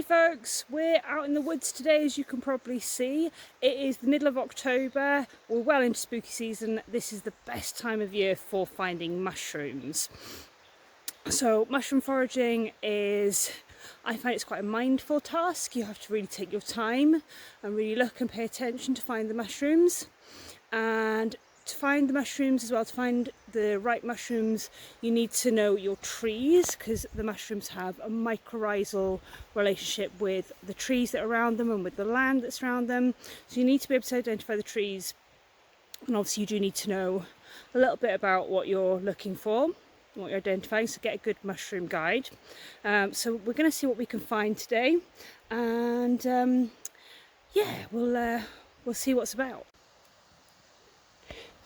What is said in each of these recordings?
Hi folks, we're out in the woods today, as you can probably see. It is the middle of October, we're well into spooky season. This is the best time of year for finding mushrooms. So mushroom foraging is, I find it's quite a mindful task. You have to really take your time and really look and pay attention to find the mushrooms. And to find the mushrooms as well, to find the right mushrooms, you need to know your trees, because the mushrooms have a mycorrhizal relationship with the trees that are around them and with the land that's around them. So you need to be able to identify the trees, and obviously you do need to know a little bit about what you're looking for, what you're identifying, so get a good mushroom guide. So we're going to see what we can find today, and yeah, we'll see what's about.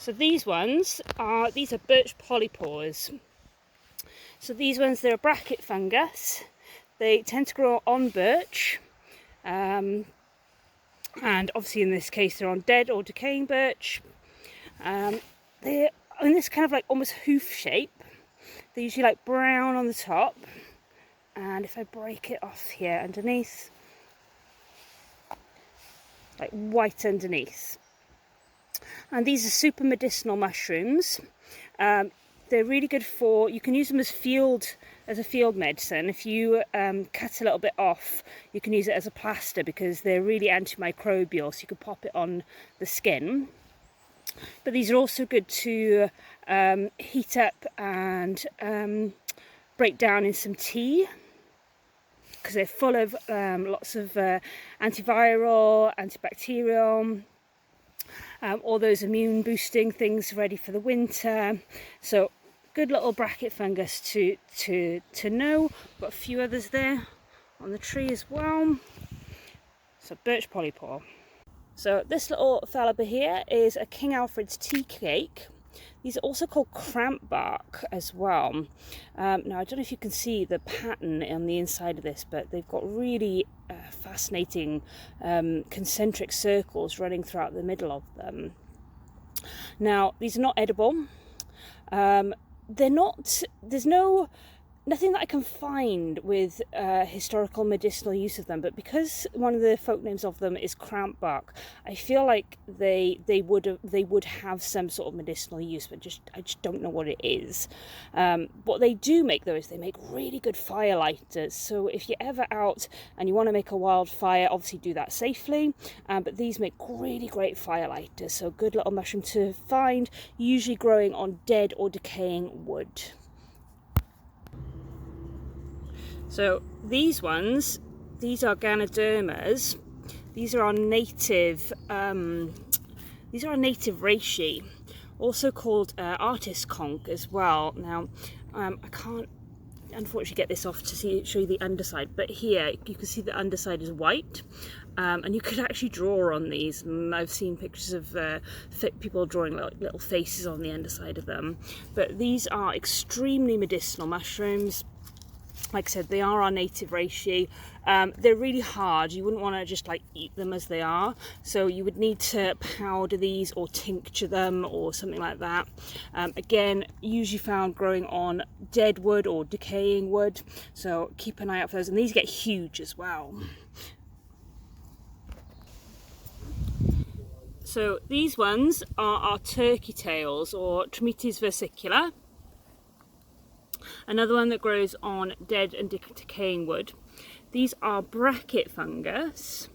So these are Birch polypores. So these ones, they're a bracket fungus. They tend to grow on birch, and obviously in this case they're on dead or decaying birch. They're in this kind of like almost hoof shape. They're usually like brown on the top, and if I break it off here underneath, like white underneath. And these are super medicinal mushrooms. They're really good for, you can use them as a field medicine. If you cut a little bit off, you can use it as a plaster because they're really antimicrobial, so you can pop it on the skin. But these are also good to heat up and break down in some tea, because they're full of lots of antiviral, antibacterial, all those immune boosting things ready for the winter. So good little bracket fungus to know. Got a few others there on the tree as well. So birch polypore. So this little fella here is a King Alfred's tea cake. These are also called cramp bark as well. Now I don't know if you can see the pattern on the inside of this, but they've got really fascinating concentric circles running throughout the middle of them. Now these are not edible. They're not. There's nothing that I can find with historical medicinal use of them, but because one of the folk names of them is cramp bark, I feel like they would have some sort of medicinal use, but I just don't know what it is. What they do make though is they make really good fire lighters. So if you're ever out and you want to make a wildfire, obviously do that safely. But these make really great fire lighters. So good little mushroom to find, usually growing on dead or decaying wood. So these are ganodermas. These are our native reishi, also called artist conch as well. Now I can't unfortunately get this off to show you the underside, but here you can see the underside is white, and you could actually draw on these, and I've seen pictures of people drawing little faces on the underside of them. But these are extremely medicinal mushrooms. Like I said, they are our native reishi. They're really hard. You wouldn't want to just like eat them as they are. So you would need to powder these or tincture them or something like that. Again, usually found growing on dead wood or decaying wood. So keep an eye out for those. And these get huge as well. So these ones are our turkey tails, or Trametes versicula. Another one that grows on dead and decaying wood. These are bracket fungus.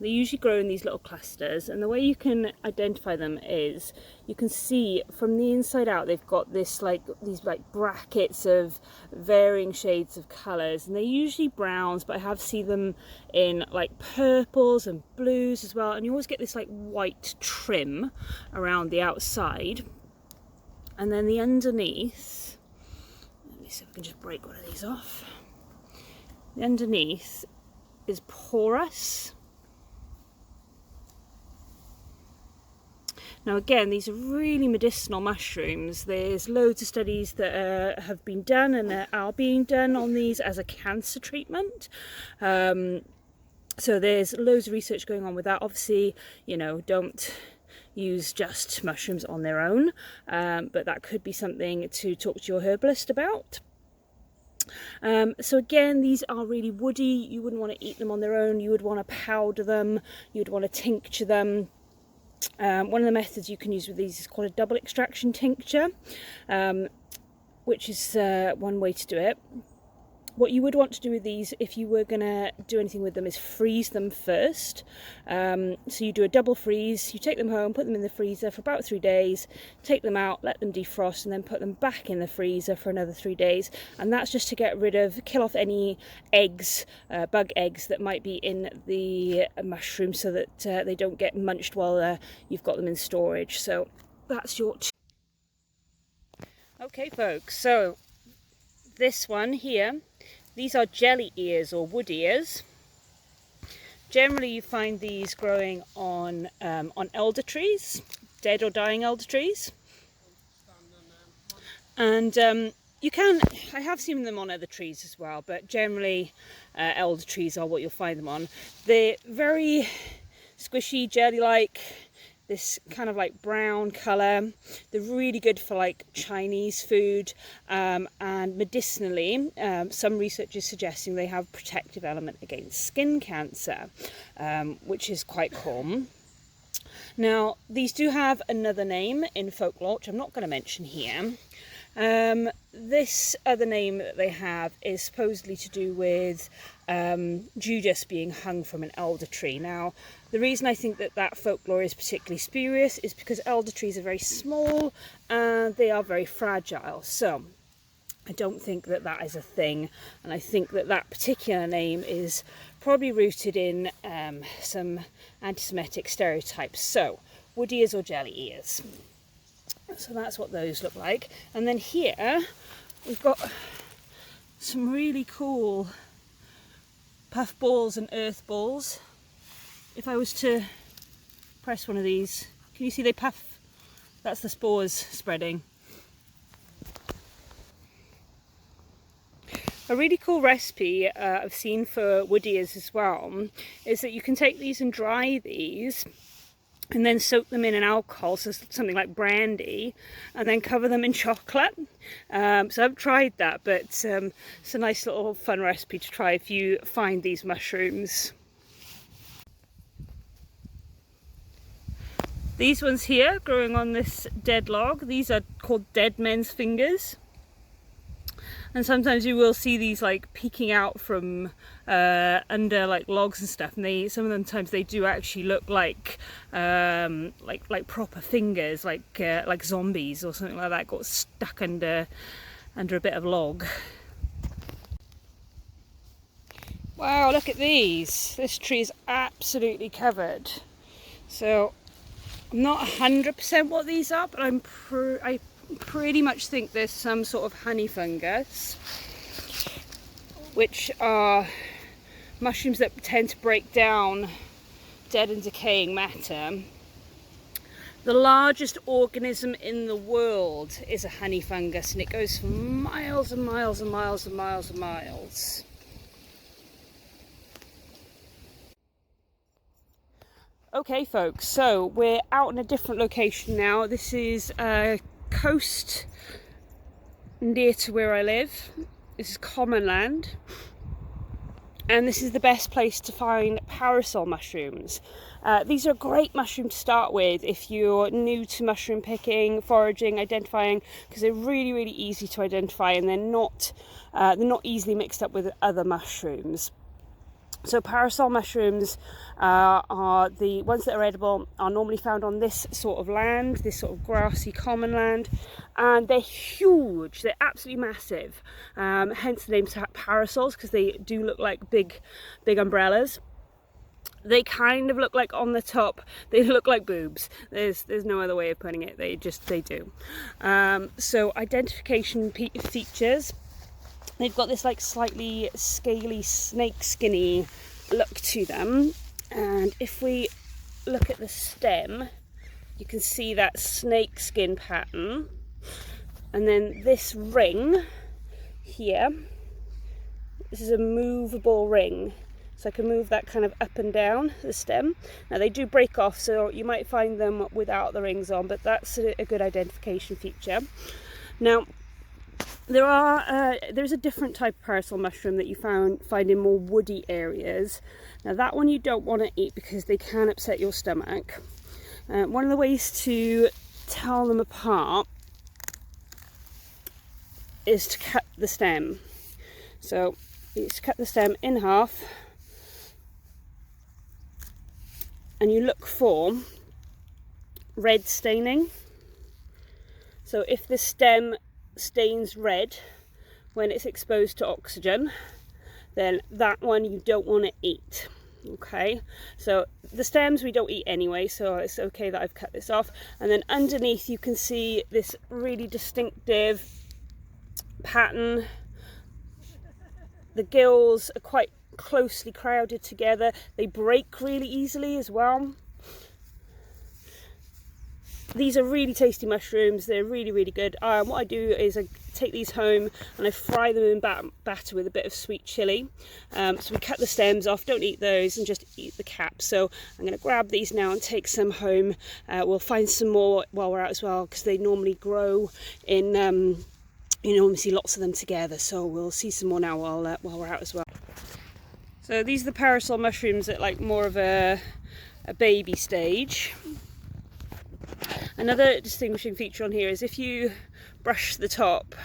They usually grow in these little clusters, and the way you can identify them is you can see from the inside out they've got these brackets of varying shades of colours, and they're usually browns, but I have seen them in like purples and blues as well, and you always get this like white trim around the outside, and then the underneath, see if we can just break one of these off. The underneath is porous. Now again, these are really medicinal mushrooms. There's loads of studies that have been done and that are being done on these as a cancer treatment. So there's loads of research going on with that. Obviously, you know, don't use just mushrooms on their own, but that could be something to talk to your herbalist about. So again, these are really woody. You wouldn't want to eat them on their own. You would want to powder them. You would want to tincture them. One of the methods you can use with these is called a double extraction tincture, which is one way to do it. What you would want to do with these, if you were going to do anything with them, is freeze them first. So you do a double freeze, you take them home, put them in the freezer for about 3 days, take them out, let them defrost, and then put them back in the freezer for another 3 days. And that's just to kill off any eggs, bug eggs that might be in the mushroom, so that they don't get munched while you've got them in storage. So that's your okay folks, so this one here, these are jelly ears or wood ears. Generally you find these growing on elder trees, dead or dying elder trees. And I have seen them on other trees as well, but generally elder trees are what you'll find them on. They're very squishy, jelly-like, this kind of like brown colour. They're really good for like Chinese food, and medicinally, some research is suggesting they have protective element against skin cancer, which is quite cool. Now, these do have another name in folklore, which I'm not going to mention here. This other name that they have is supposedly to do with Judas being hung from an elder tree. Now, the reason I think that folklore is particularly spurious is because elder trees are very small and they are very fragile. So I don't think that is a thing, and I think that particular name is probably rooted in some anti-Semitic stereotypes. So, wood ears or jelly ears. So that's what those look like. And then here we've got some really cool puff balls and earth balls. If I was to press one of these, can you see they puff? That's the spores spreading. A really cool recipe I've seen for wood ears as well is that you can take these and dry these and then soak them in alcohol, so something like brandy, and then cover them in chocolate. So I've tried that, but it's a nice little fun recipe to try if you find these mushrooms. These ones here, growing on this dead log, these are called dead men's fingers. And sometimes you will see these like peeking out from under like logs and stuff, and some of them times they do actually look like proper fingers, like zombies or something like that got stuck under a bit of log. Wow, look at these! This tree is absolutely covered. So I'm not 100% what these are, but I pretty much think there's some sort of honey fungus, which are mushrooms that tend to break down dead and decaying matter. The largest organism in the world is a honey fungus, and it goes for miles and miles and miles and miles and miles. Okay folks, so we're out in a different location now. This is coast near to where I live. This is common land, and this is the best place to find parasol mushrooms. These are a great mushroom to start with if you're new to mushroom picking, foraging, identifying, because they're really, really easy to identify, and they're not easily mixed up with other mushrooms. So parasol mushrooms are the ones that are edible, are normally found on this sort of land, this sort of grassy common land, and they're huge, they're absolutely massive, hence the name parasols, because they do look like big umbrellas. They kind of look like, on the top, they look like boobs. There's no other way of putting it, they do. So identification features. They've got this like slightly scaly, snake skinny look to them, and if we look at the stem, you can see that snake skin pattern, and then this ring here, this is a movable ring, so I can move that kind of up and down the stem. Now they do break off, so you might find them without the rings on, but that's a good identification feature. Now There's a different type of parasol mushroom that you find in more woody areas. Now that one you don't want to eat because they can upset your stomach. One of the ways to tell them apart is to cut the stem. So you just cut the stem in half, and you look for red staining. So if the stem stains red when it's exposed to oxygen, then that one you don't want to eat. Okay, so the stems we don't eat anyway, so it's okay that I've cut this off. And then underneath you can see this really distinctive pattern. The gills are quite closely crowded together. They break really easily as well. These are really tasty mushrooms. They're really, really good. What I do is I take these home and I fry them in batter with a bit of sweet chilli. So we cut the stems off, don't eat those, and just eat the caps. So I'm going to grab these now and take some home. We'll find some more while we're out as well, because they normally grow in, you normally see lots of them together. So we'll see some more now while we're out as well. So these are the parasol mushrooms at like more of a baby stage. Another distinguishing feature on here is if you brush the top,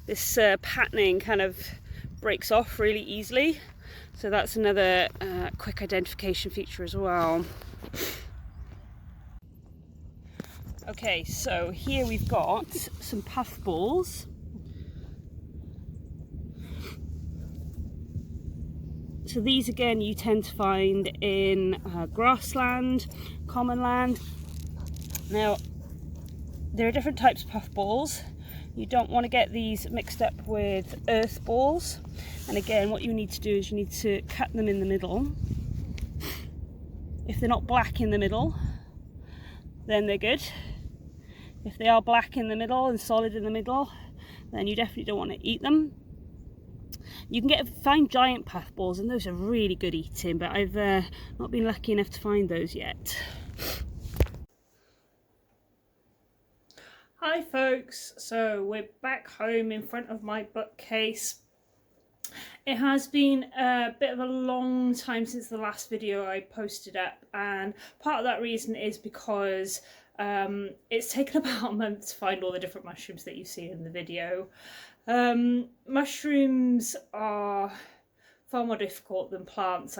this patterning kind of breaks off really easily. So that's another quick identification feature as well. Okay, so here we've got some puffballs. So these again you tend to find in grassland, common land. Now, there are different types of puffballs. You don't want to get these mixed up with earth balls. And again, what you need to do is you need to cut them in the middle. If they're not black in the middle, then they're good. If they are black in the middle and solid in the middle, then you definitely don't want to eat them. You can find giant puffballs, and those are really good eating, but I've not been lucky enough to find those yet. Hi folks, so we're back home in front of my bookcase. It has been a bit of a long time since the last video I posted up, and part of that reason is because it's taken about a month to find all the different mushrooms that you see in the video. Mushrooms are far more difficult than plants.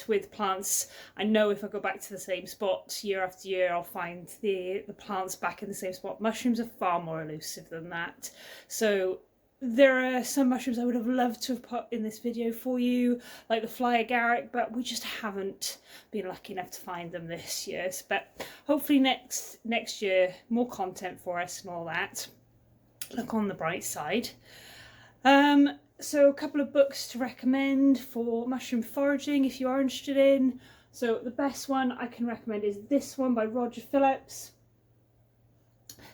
With plants, I know if I go back to the same spot year after year, I'll find the plants back in the same spot. Mushrooms are far more elusive than that. So there are some mushrooms I would have loved to have put in this video for you, like the fly agaric, but we just haven't been lucky enough to find them this year. But hopefully next year, more content for us and all that. Look on the bright side. So a couple of books to recommend for mushroom foraging if you are interested in. So the best one I can recommend is this one by Roger Phillips.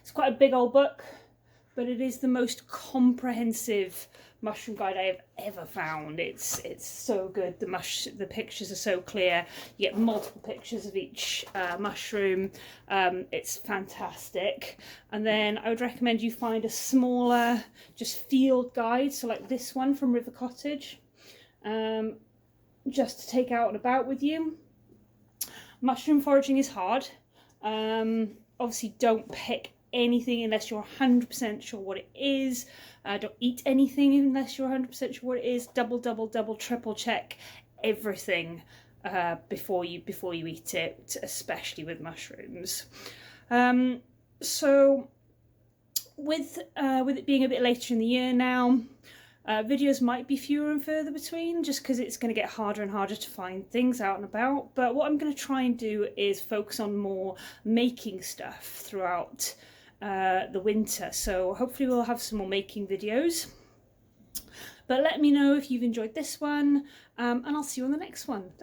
It's quite a big old book, but it is the most comprehensive mushroom guide I have ever found. It's so good. The pictures are so clear. You get multiple pictures of each mushroom. It's fantastic. And then I would recommend you find a smaller, just field guide. So like this one from River Cottage, just to take out and about with you. Mushroom foraging is hard. Obviously don't pick anything unless you're 100% sure what it is. Don't eat anything unless you're 100% sure what it is. Double, triple check everything before you eat it, especially with mushrooms. So with it being a bit later in the year now, videos might be fewer and further between, just because it's going to get harder and harder to find things out and about. But what I'm going to try and do is focus on more making stuff throughout the winter. So hopefully we'll have some more making videos. But let me know if you've enjoyed this one, and I'll see you on the next one.